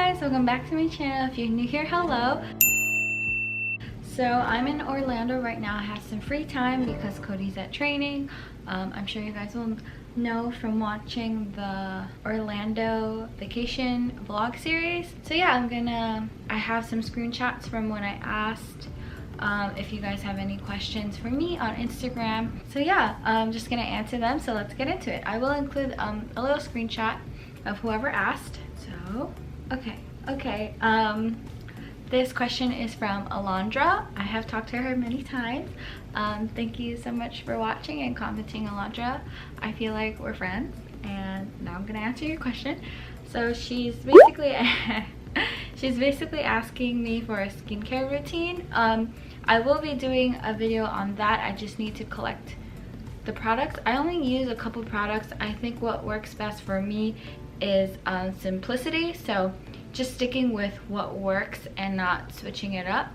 guys, welcome back to my channel. If you're new here, hello. So I'm in Orlando right now. I have some free time because Cody's at training. I'm sure you guys will know from watching the Orlando vacation vlog series. So yeah, I have some screenshots from when I asked if you guys have any questions for me on Instagram. So yeah, I'm just gonna answer them, so let's get into it. I will include a little screenshot of whoever asked. So okay, this question is from Alondra. I have talked to her many times. Thank you so much for watching and commenting, Alondra. I feel like we're friends, and now I'm gonna answer your question. So she's basically asking me for a skincare routine. I will be doing a video on that. I just need to collect the products. I only use a couple products. I think what works best for me is simplicity, so just sticking with what works and not switching it up.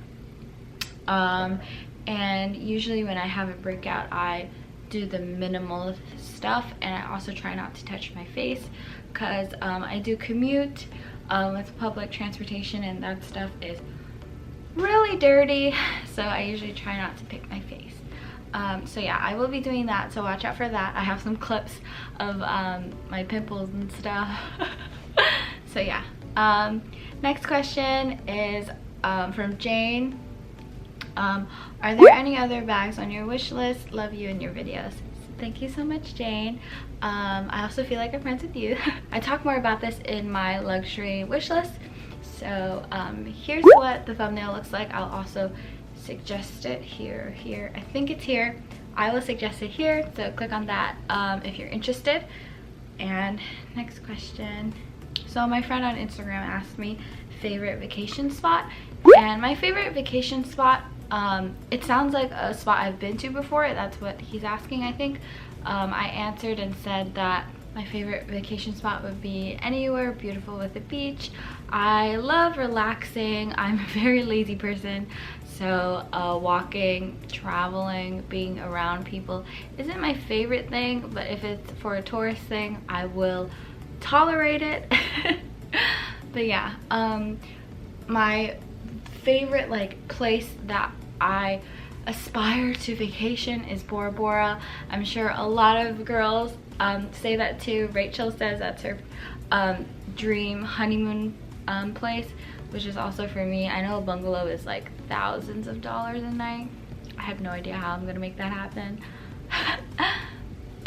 And usually when I have a breakout, I do the minimal stuff, and I also try not to touch my face because I do commute with public transportation, and that stuff is really dirty, so I usually try not to pick my face. So yeah, I will be doing that, so watch out for that. I have some clips of my pimples and stuff. So yeah. Next question is from Jane. Are there any other bags on your wish list? Love you and your videos. Thank you so much, Jane. I also feel like I'm friends with you. I talk more about this in my luxury wish list. So here's what the thumbnail looks like. I'll also suggest it here. I think it's here. I will suggest it here, so click on that if you're interested. And next question. So my friend on Instagram asked me favorite vacation spot, and my favorite vacation spot, it sounds like a spot I've been to before. That's what he's asking, I think. I answered and said that my favorite vacation spot would be anywhere beautiful with a beach. I love relaxing. I'm a very lazy person, so walking, traveling, being around people isn't my favorite thing, but if it's for a tourist thing, I will tolerate it. But yeah, my favorite place that I aspire to vacation is Bora Bora. I'm sure a lot of girls say that too. Rachel says that's her dream honeymoon place, which is also for me. I know a bungalow is like thousands of dollars a night. I have no idea how I'm gonna make that happen.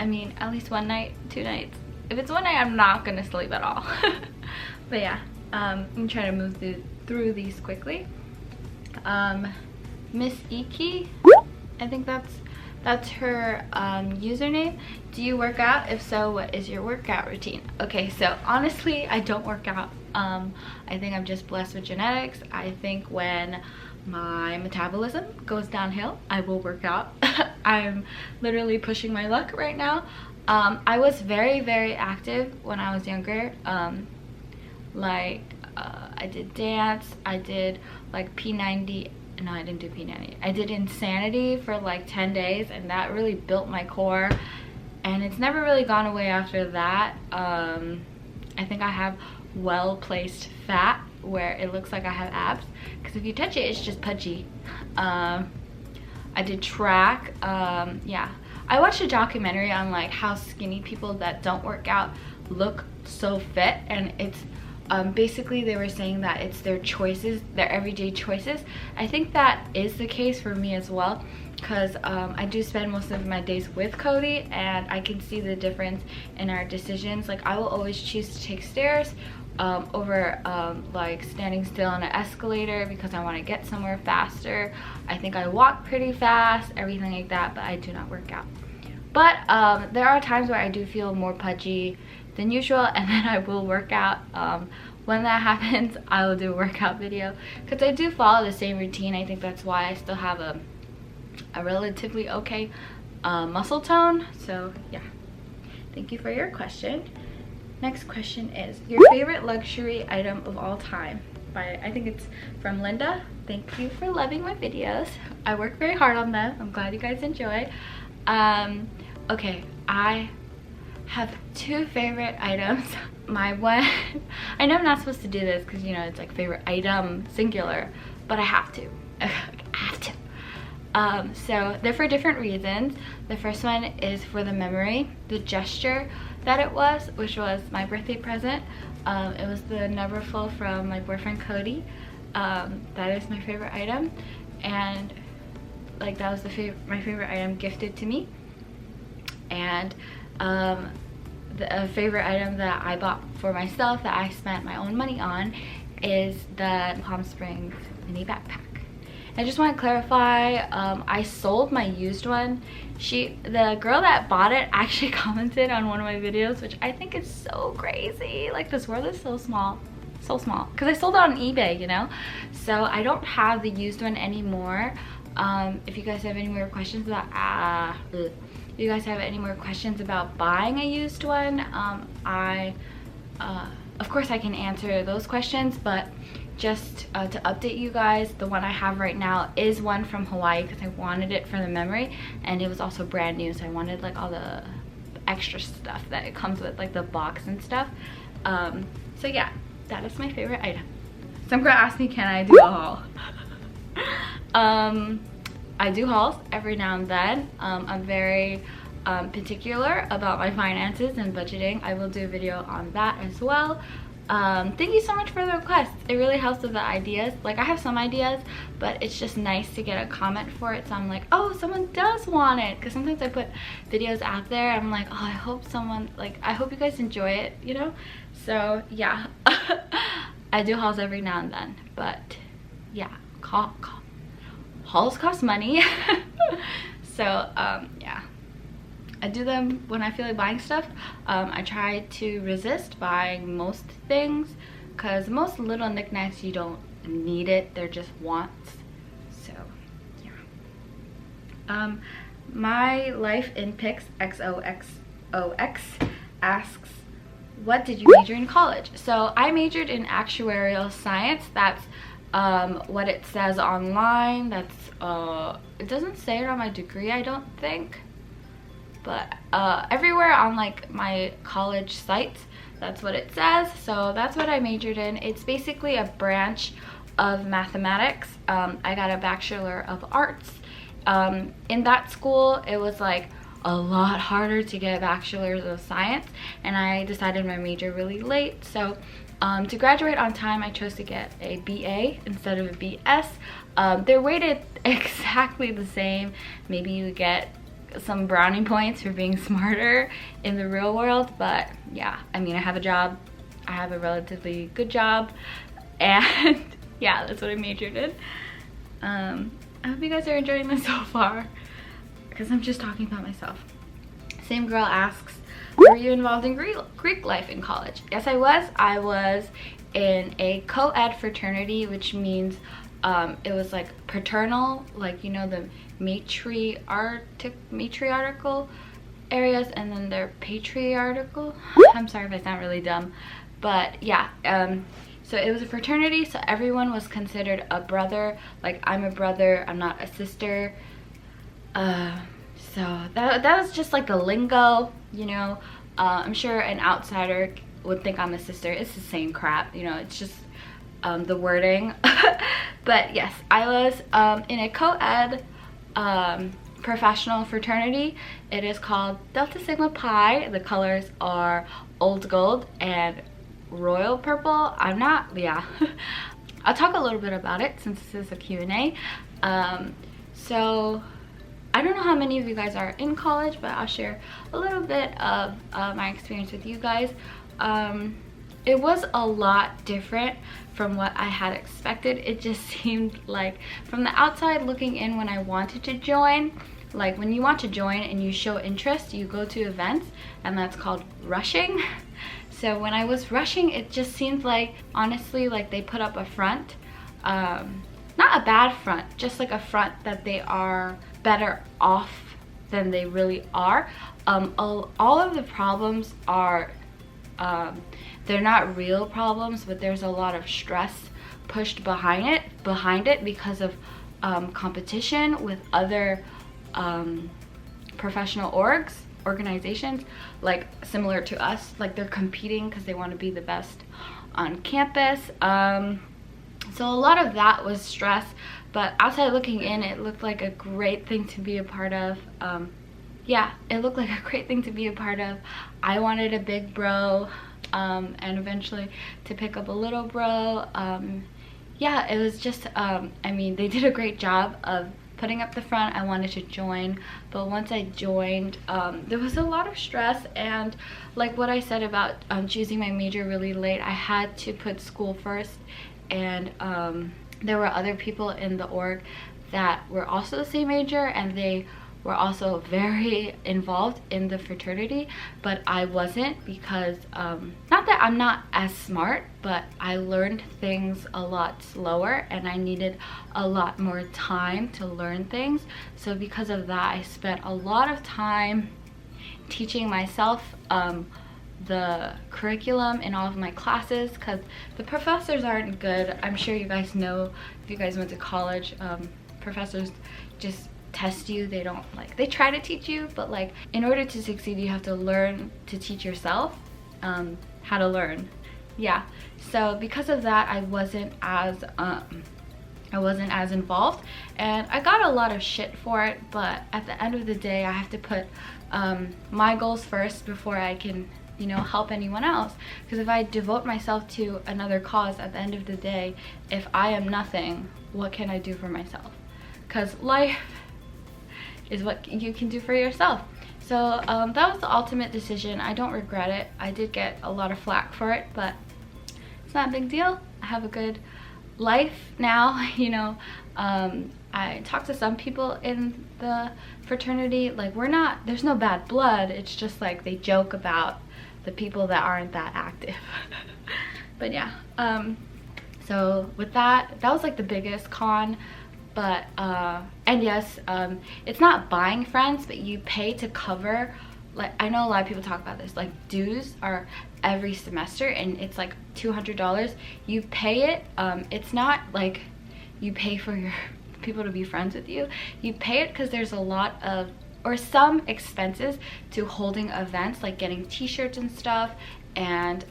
I mean, at least one night, 2 nights. If it's one night, I'm not gonna sleep at all. But yeah, I'm trying to move through these quickly. Miss Iki, I think that's her username. Do you work out? If so, what is your workout routine? Okay, so honestly, I don't work out. I think I'm just blessed with genetics. I think when my metabolism goes downhill, I will work out. I'm literally pushing my luck right now. I was very active when I was younger. I did dance, I did like P90. No, I didn't do P90. I did Insanity for like 10 days, and that really built my core, and it's never really gone away after that. I think I have well-placed fat where it looks like I have abs, because if you touch it, it's just pudgy. I did track. Yeah, I watched a documentary on like how skinny people that don't work out look so fit, and it's basically they were saying that it's their choices, their everyday choices. I think that is the case for me as well, because I do spend most of my days with Cody, and I can see the difference in our decisions. Like, I will always choose to take stairs over like standing still on an escalator because I want to get somewhere faster. I think I walk pretty fast, everything like that, but I do not work out. But there are times where I do feel more pudgy than usual, and then I will work out. When that happens, I will do a workout video because I do follow the same routine. I think that's why I still have a relatively okay muscle tone. So yeah, thank you for your question. Next question is your favorite luxury item of all time. I think it's from Linda. Thank you for loving my videos. I work very hard on them. I'm glad you guys enjoy. Okay, I have 2 favorite items. my one, I know I'm not supposed to do this because, you know, it's like favorite item, singular, but I have to. I have to. So they're for different reasons. The first one is for the memory, the gesture that it was, which was my birthday present. It was the Neverfull from my boyfriend Cody. That is my favorite item, and like that was my favorite item gifted to me. And the favorite item that I bought for myself that I spent my own money on is the Palm Springs mini backpack. I just want to clarify, I sold my used one. The girl that bought it actually commented on one of my videos, which I think is so crazy. Like, this world is so small, because I sold it on eBay, you know. So I don't have the used one anymore. If you guys have any more questions about if you guys have any more questions about buying a used one, of course I can answer those questions, but just to update you guys, the one I have right now is one from Hawaii because I wanted it for the memory, and it was also brand new, so I wanted like all the extra stuff that it comes with, like the box and stuff. So yeah, that is my favorite item. Some girl asked me, can I do a haul? I do hauls every now and then. I'm very particular about my finances and budgeting. I will do a video on that as well. Thank you so much for the requests. It really helps with the ideas. Like, I have some ideas, but it's just nice to get a comment for it, so I'm like, oh, someone does want it. Because sometimes I put videos out there and I'm like, oh, I hope someone, like, I hope you guys enjoy it, you know. So yeah. I do hauls every now and then, but yeah, hauls cost money. So yeah, I do them when I feel like buying stuff. I try to resist buying most things because most little knickknacks, you don't need it, they're just wants. So yeah. My life in pics XOXOX asks, what did you major in college? So I majored in actuarial science. That's what it says online. That's it doesn't say it on my degree, I don't think, but everywhere on like my college sites, that's what it says. So that's what I majored in. It's basically a branch of mathematics. I got a Bachelor of Arts. In that school, it was like a lot harder to get a Bachelor's of Science, and I decided my major really late. So to graduate on time, I chose to get a BA instead of a BS. They're weighted exactly the same. Maybe you get some brownie points for being smarter in the real world, but yeah, I mean, I have a job. I have a relatively good job, and yeah, that's what I majored in. I hope you guys are enjoying this so far, because I'm just talking about myself. Same girl asks, were you involved in Greek life in college? Yes, I was. I was in a co-ed fraternity, which means it was like paternal, like, you know, the matriarchal areas, and then they're patriarchal. I'm sorry if I sound really dumb, but yeah. So it was a fraternity, so everyone was considered a brother. Like, I'm a brother, I'm not a sister. So that was just like a lingo, you know. I'm sure an outsider would think I'm a sister. It's the same crap, you know, it's just the wording. But yes, I was in a co-ed professional fraternity. It is called Delta Sigma Pi. The colors are old gold and royal purple. I'll talk a little bit about it since this is a Q&A. So I don't know how many of you guys are in college, but I'll share a little bit of my experience with you guys. It was a lot different from what I had expected. It just seemed like, from the outside looking in, when I wanted to join, like when you want to join and you show interest, you go to events, and that's called rushing. So when I was rushing, it just seemed like, honestly, like they put up a front. Not a bad front, just like a front that they are better off than they really are. All of the problems are, they're not real problems, but there's a lot of stress pushed behind it because of competition with other professional orgs. organizations, like similar to us, like they're competing because they want to be the best on campus. So a lot of that was stress, but outside looking in, it looked like a great thing to be a part of. Yeah, it looked like a great thing to be a part of. I wanted a big bro, and eventually to pick up a little bro. Yeah, it was just, I mean, they did a great job of putting up the front. I wanted to join, but once I joined, there was a lot of stress, and like what I said about choosing my major really late, I had to put school first, and there were other people in the org that were also the same major, and they were also very involved in the fraternity, but I wasn't, because not that I'm not as smart, but I learned things a lot slower and I needed a lot more time to learn things. So because of that, I spent a lot of time teaching myself the curriculum in all of my classes, because the professors aren't good. I'm sure you guys know, if you guys went to college, professors just test you. They don't, like, they try to teach you, but like in order to succeed, you have to learn to teach yourself how to learn. Yeah, so because of that, I wasn't as involved, and I got a lot of shit for it, but at the end of the day, I have to put my goals first before I can, you know, help anyone else. Because if I devote myself to another cause, at the end of the day, if I am nothing, what can I do for myself? Because life is what you can do for yourself. So that was the ultimate decision. I don't regret it. I did get a lot of flack for it, but it's not a big deal. I have a good life now, you know. I talked to some people in the fraternity, like there's no bad blood, it's just like they joke about the people that aren't that active. But yeah, so with that was like the biggest con. But and yes, it's not buying friends, but you pay to cover, like, I know a lot of people talk about this, like dues are every semester and it's like $200. You pay it. It's not like you pay for your people to be friends with you. You pay it because there's a lot of, or some expenses to holding events, like getting t-shirts and stuff, and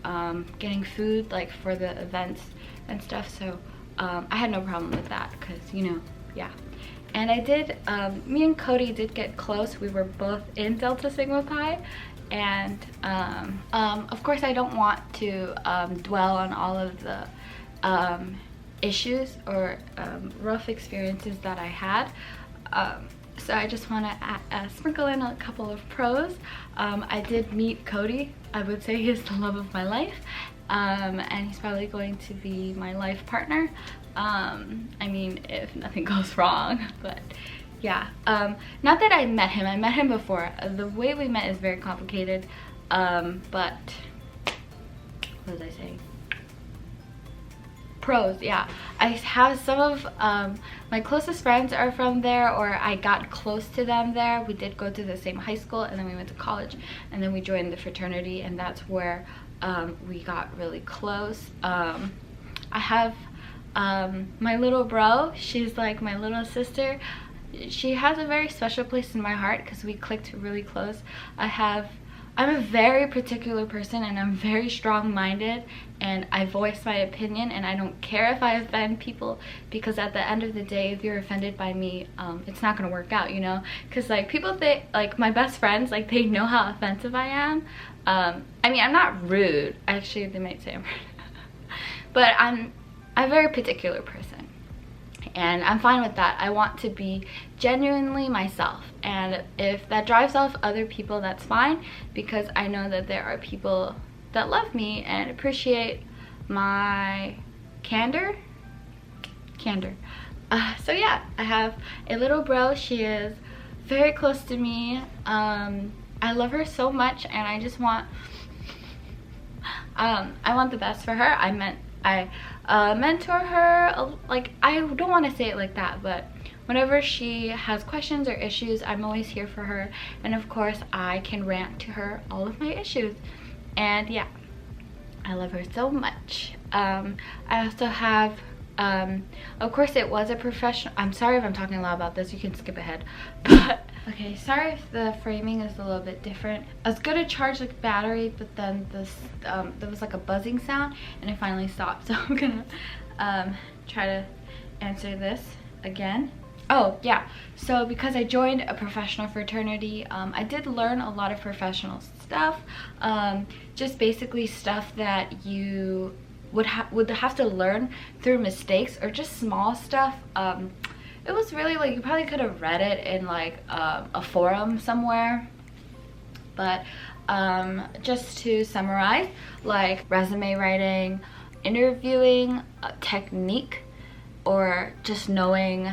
getting food like for the events and stuff. So I had no problem with that, because, you know, yeah. And I did, me and Cody did get close. We were both in Delta Sigma Pi, and of course I don't want to dwell on all of the issues or rough experiences that I had. So I just want to sprinkle in a couple of pros. I did meet Cody. I would say he's the love of my life, and he's probably going to be my life partner. I mean, if nothing goes wrong, but yeah. Not that I met him before. The way we met is very complicated, but what was I saying? Pros, yeah. I have some of my closest friends are from there, or I got close to them there. We did go to the same high school, and then we went to college, and then we joined the fraternity, and that's where we got really close. I have my little bro. She's like my little sister. She has a very special place in my heart because we clicked really close. I'm a very particular person, and I'm very strong-minded, and I voice my opinion, and I don't care if I offend people, because at the end of the day, if you're offended by me, it's not gonna work out, you know? Because like people think, like my best friends, like they know how offensive I am. I mean, I'm not rude. Actually, they might say I'm rude. But I'm a very particular person, and I'm fine with that. I want to be genuinely myself, and if that drives off other people, that's fine, because I know that there are people that love me and appreciate my candor. So yeah, I have a little bro. She is very close to me. I love her so much, and I just want I want the best for her. I mentor her, like, I don't want to say it like that, but whenever she has questions or issues, I'm always here for her, and of course I can rant to her all of my issues. And yeah, I love her so much. I also have of course it was a professional, I'm sorry if I'm talking a lot about this, you can skip ahead, but Okay, sorry if the framing is a little bit different. I was gonna charge the battery, but then this there was like a buzzing sound and it finally stopped. So I'm gonna try to answer this again. Oh yeah, so because I joined a professional fraternity, I did learn a lot of professional stuff, just basically stuff that you would have to learn through mistakes, or just small stuff. It was really like, you probably could have read it in like a forum somewhere, but just to summarize, like resume writing, interviewing technique, or just knowing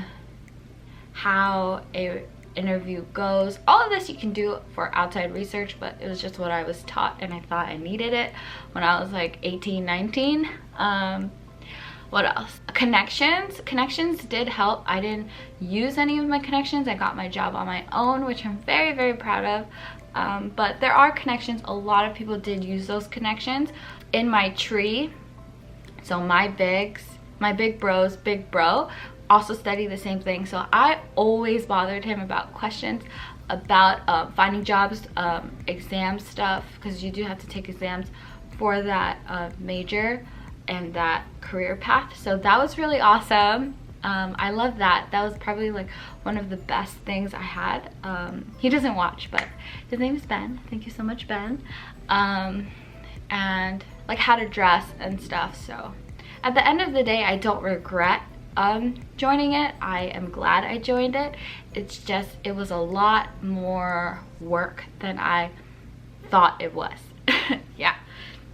how a interview goes. All of this you can do for outside research, but it was just what I was taught and I thought I needed it when I was like 18, 19. What else? Connections did help. I didn't use any of my connections. I got my job on my own, which I'm very, very proud of. But there are connections. A lot of people did use those connections in my tree. So my big bro's big bro also studied the same thing, so I always bothered him about questions about finding jobs, exam stuff, because you do have to take exams for that major and that career path. So that was really awesome. I love that. That was probably like one of the best things I had. He doesn't watch, but his name is Ben. Thank you so much, Ben. And like how to dress and stuff. So at the end of the day, I don't regret joining it. I am glad I joined it. It's just, it was a lot more work than I thought it was. Yeah,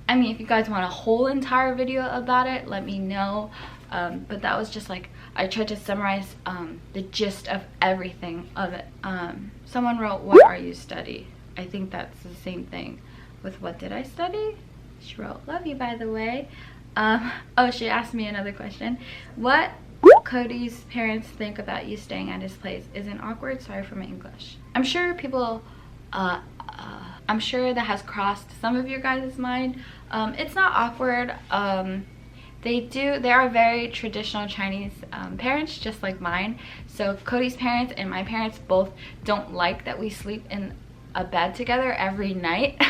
I mean, if you guys want a whole entire video about it, let me know. But that was just like, I tried to summarize the gist of everything of it. Someone wrote, what are you study? I think that's the same thing with what did I study? She wrote, love you, by the way. Oh, she asked me another question. What Cody's parents think about you staying at his place? Isn't awkward? Sorry for my English. I'm sure people, I'm sure that has crossed some of your guys' mind. It's not awkward. They are very traditional Chinese parents, just like mine. So Cody's parents and my parents both don't like that we sleep in a bed together every night.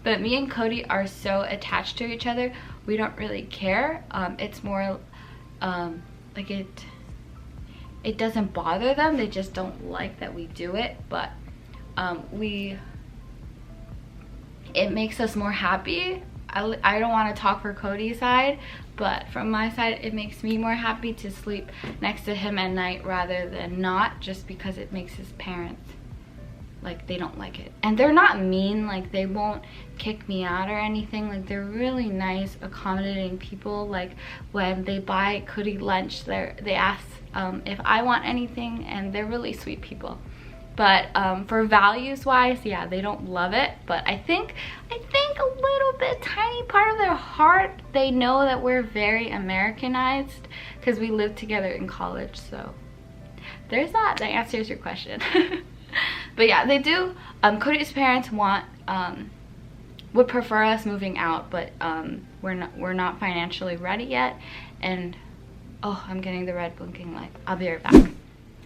But me and Cody are so attached to each other, we don't really care. It's more like it doesn't bother them. They just don't like that we do it, but it makes us more happy. I don't want to talk for Cody's side, but from my side, it makes me more happy to sleep next to him at night rather than not, just because it makes his parents, like, they don't like it. And they're not mean, like they won't kick me out or anything. Like, they're really nice, accommodating people. Like when they buy Cody lunch, they ask if I want anything, and they're really sweet people. But for values wise, yeah, they don't love it, but I think a little bit, tiny part of their heart, they know that we're very Americanized because we lived together in college. So there's that. That answers your question. But yeah, they do. Cody's parents would prefer us moving out, but we're not financially ready yet. And oh, I'm getting the red blinking light. I'll be right back.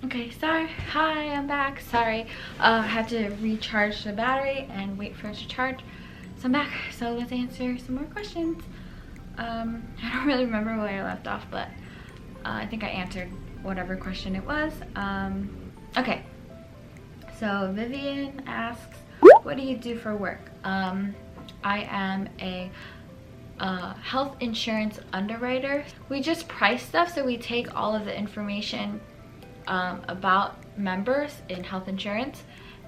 Okay, sorry. Hi, I'm back. Sorry, I had to recharge the battery and wait for it to charge. So I'm back. So let's answer some more questions. I don't really remember where I left off, but I think I answered whatever question it was. Okay. So Vivian asks, what do you do for work? I am a health insurance underwriter. We just price stuff, so we take all of the information about members in health insurance,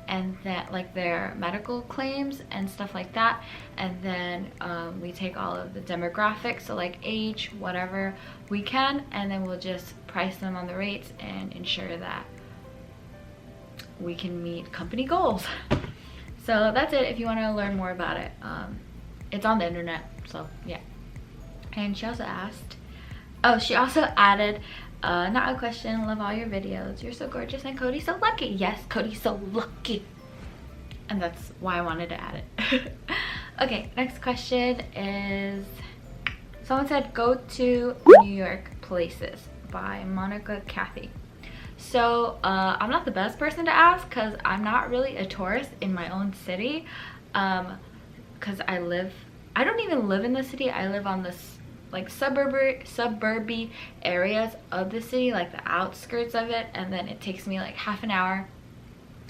and that, like, their medical claims and stuff like that, and then we take all of the demographics, so like age, whatever we can, and then we'll just price them on the rates and ensure that we can meet company goals. So that's it. If you want to learn more about it, it's on the internet, so yeah. And she also asked, oh, she also added, not a question, love all your videos, you're so gorgeous and Cody's so lucky. Yes, Cody's so lucky, and that's why I wanted to add it. Okay, next question is, someone said go to New York places by Monica Cathy. So I'm not the best person to ask because I'm not really a tourist in my own city, because I don't even live in the city. I live on this like suburby areas of the city, like the outskirts of it, and then it takes me like half an hour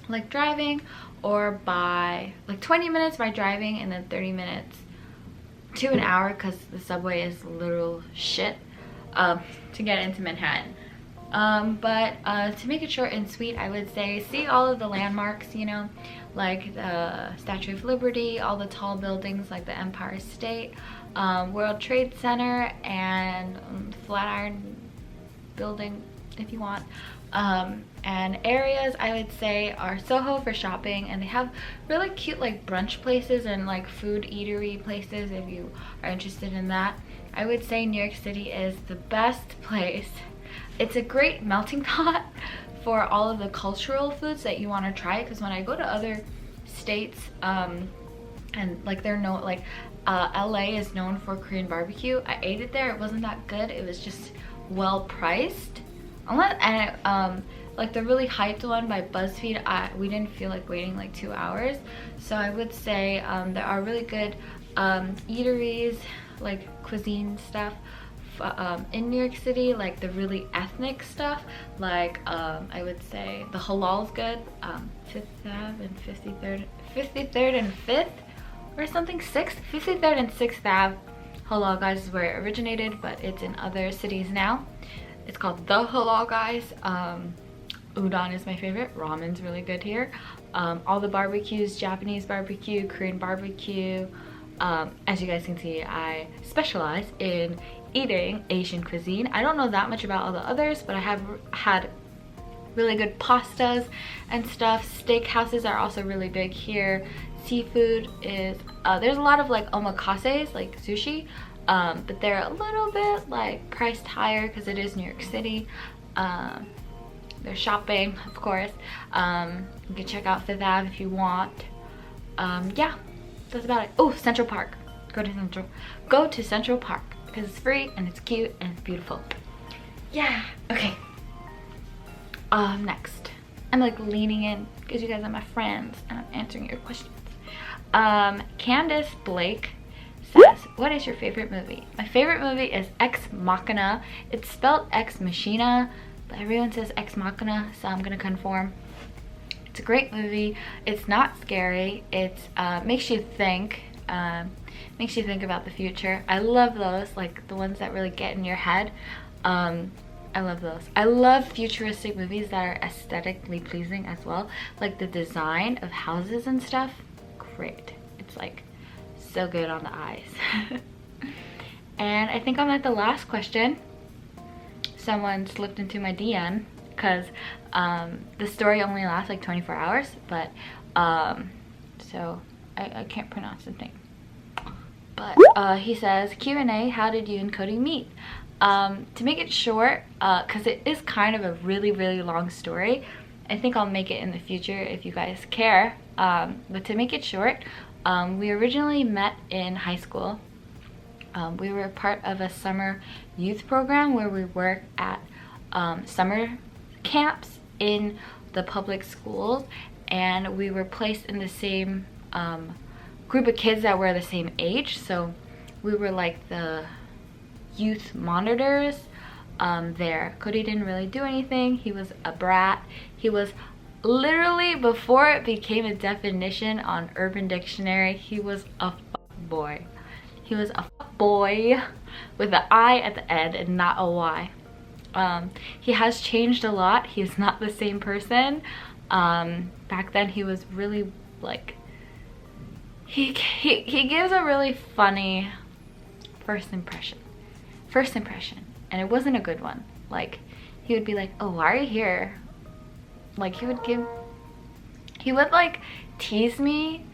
like driving, or by like 20 minutes by driving, and then 30 minutes to an hour because the subway is literal shit to get into Manhattan. But to make it short and sweet, I would say see all of the landmarks, you know, like the Statue of Liberty, all the tall buildings like the Empire State, World Trade Center, and Flatiron Building if you want. And areas I would say are Soho for shopping, and they have really cute like brunch places and like food eatery places if you are interested in that. I would say New York City is the best place. It's a great melting pot for all of the cultural foods that you want to try, because when I go to other states, and like they're known, like LA is known for Korean barbecue. I ate it there, it wasn't that good, it was just well priced. Like the really hyped one by BuzzFeed, we didn't feel like waiting like 2 hours. So I would say there are really good eateries, like cuisine stuff in New York City, like the really ethnic stuff, like I would say the halal's good, 5th Ave and 53rd and 5th or something, 6th, 53rd and 6th Ave. Halal Guys is where it originated, but it's in other cities now. It's called the Halal Guys. Udon is my favorite. Ramen's really good here. All the barbecues, Japanese barbecue, Korean barbecue. As you guys can see, I specialize in eating Asian cuisine. I don't know that much about all the others, but I have had really good pastas and stuff. Steakhouses are also really big here. Seafood is, there's a lot of like omakases, like sushi, but they're a little bit like priced higher because it is New York City. There's shopping, of course. You can check out 5th Ave if you want. Yeah, that's about it. Oh, Central Park. Go to Central Park because it's free and it's cute and it's beautiful. Yeah, okay. Next. I'm like leaning in because you guys are my friends and I'm answering your questions. Candace Blake says, what is your favorite movie? My favorite movie is Ex Machina. It's spelled Ex Machina, but everyone says Ex Machina, so I'm gonna conform. It's a great movie. It's not scary. It's makes you think about the future. I love those, like the ones that really get in your head. I love those. I love futuristic movies that are aesthetically pleasing as well, like the design of houses and stuff. Great. It's like so good on the eyes. And I think I'm at the last question. Someone slipped into my DM because the story only lasts like 24 hours, but so I can't pronounce the name. But he says, Q&A, how did you and Cody meet? To make it short, because it is kind of a really, really long story, I think I'll make it in the future if you guys care. But to make it short, we originally met in high school. We were part of a summer youth program where we work at summer camps in the public schools, and we were placed in the same group of kids that were the same age. So we were like the youth monitors there. Cody didn't really do anything. He was a brat. He was literally, before it became a definition on Urban Dictionary, he was a fuckboy. He was a boy with an I at the end and not a Y. He has changed a lot. He's not the same person. Back then he was really like, he gives a really funny first impression, and it wasn't a good one. Like, he would be like, oh, why are you here? Like, he would like tease me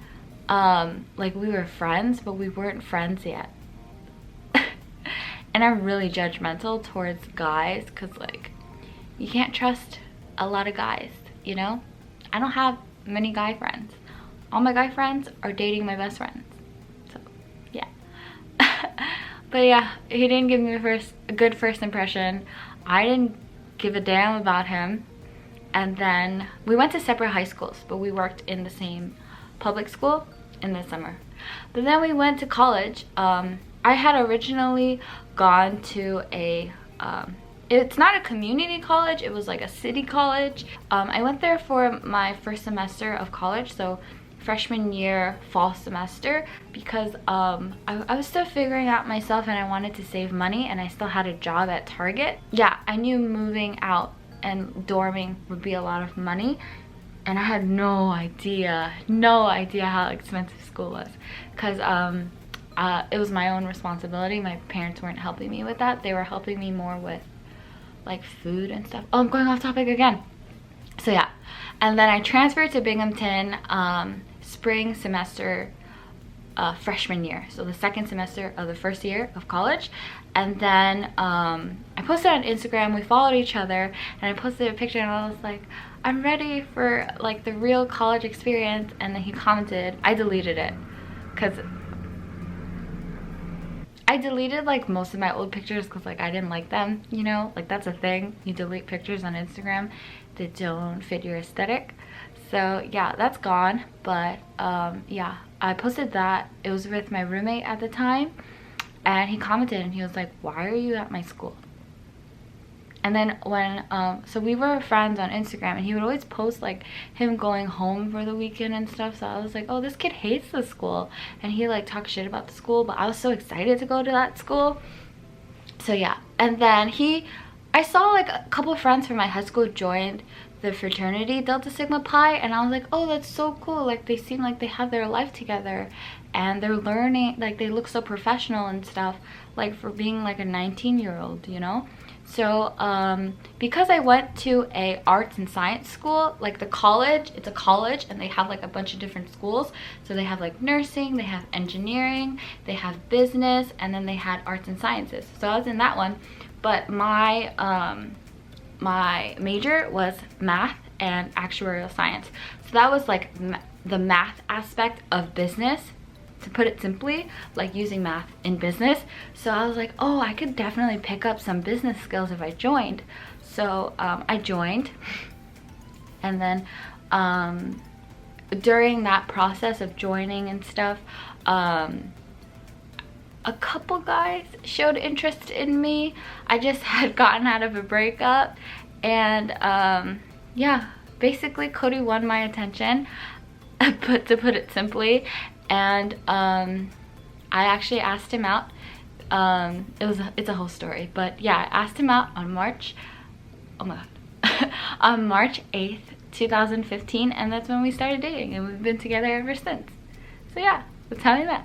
like we were friends, but we weren't friends yet. And I'm really judgmental towards guys because, like, you can't trust a lot of guys, you know? I don't have many guy friends. All my guy friends are dating my best friends. So, yeah. But yeah, he didn't give me a good first impression. I didn't give a damn about him. And then we went to separate high schools, but we worked in the same public school in the summer. But then we went to college. I had originally gone to a it's not a community college, it was like a city college. I went there for my first semester of college, so freshman year fall semester, because I was still figuring out myself and I wanted to save money, and I still had a job at Target. Yeah, I knew moving out and dorming would be a lot of money, and I had no idea how expensive school was, because it was my own responsibility. My parents weren't helping me with that. They were helping me more with like food and stuff. Oh, I'm going off topic again. So yeah, and then I transferred to Binghamton spring semester freshman year, so the second semester of the first year of college. And then I posted on Instagram, we followed each other, and I posted a picture and I was like, I'm ready for like the real college experience. And then he commented, I deleted it because I deleted like most of my old pictures because like I didn't like them, you know, like that's a thing, you delete pictures on Instagram that don't fit your aesthetic. So yeah, that's gone. But yeah, I posted that. It was with my roommate at the time, and he commented and he was like, why are you at my school? And then when so we were friends on Instagram, and he would always post like him going home for the weekend and stuff. So I was like, oh, this kid hates the school, and he like talked shit about the school, but I was so excited to go to that school. So yeah, and then I saw like a couple of friends from my high school joined the fraternity Delta Sigma Pi, and I was like, oh, that's so cool. Like they seem like they have their life together and they're learning, like they look so professional and stuff, like for being like a 19-year-old, you know. So because I went to a arts and science school, like the college, it's a college, and they have like a bunch of different schools. So they have like nursing, they have engineering, they have business, and then they had arts and sciences. So I was in that one, but my my major was math and actuarial science. So that was like the math aspect of business, to put it simply, like using math in business. So I was like, oh, I could definitely pick up some business skills if I joined. So I joined, and then during that process of joining and stuff, a couple guys showed interest in me. I just had gotten out of a breakup, and yeah, basically Cody won my attention, but to put it simply. And I actually asked him out. It's a whole story, but yeah, I asked him out on March 8th, 2015, and that's when we started dating, and we've been together ever since. So yeah, that's how we met.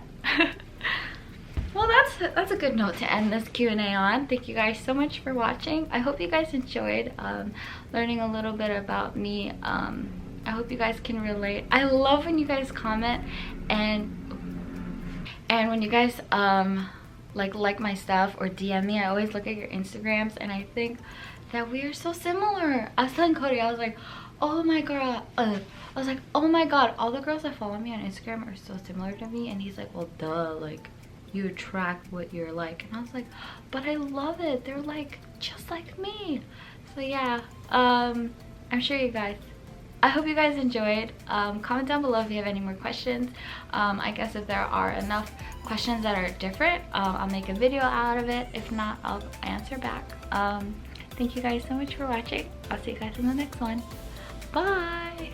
Well, that's a good note to end this Q&A on. Thank you guys so much for watching. I hope you guys enjoyed learning a little bit about me. I hope you guys can relate. I love when you guys comment and when you guys like my stuff or DM me. I always look at your Instagrams and I think that we are so similar. I was telling Cody, I was like, oh my god, oh my god, all the girls that follow me on Instagram are so similar to me. And he's like, well, duh, like you attract what you're like. And I was like, but I love it, they're like just like me. So yeah, I'm sure you guys, I hope you guys enjoyed. Comment down below if you have any more questions. I guess if there are enough questions that are different, I'll make a video out of it. If not, I'll answer back. Thank you guys so much for watching. I'll see you guys in the next one. Bye.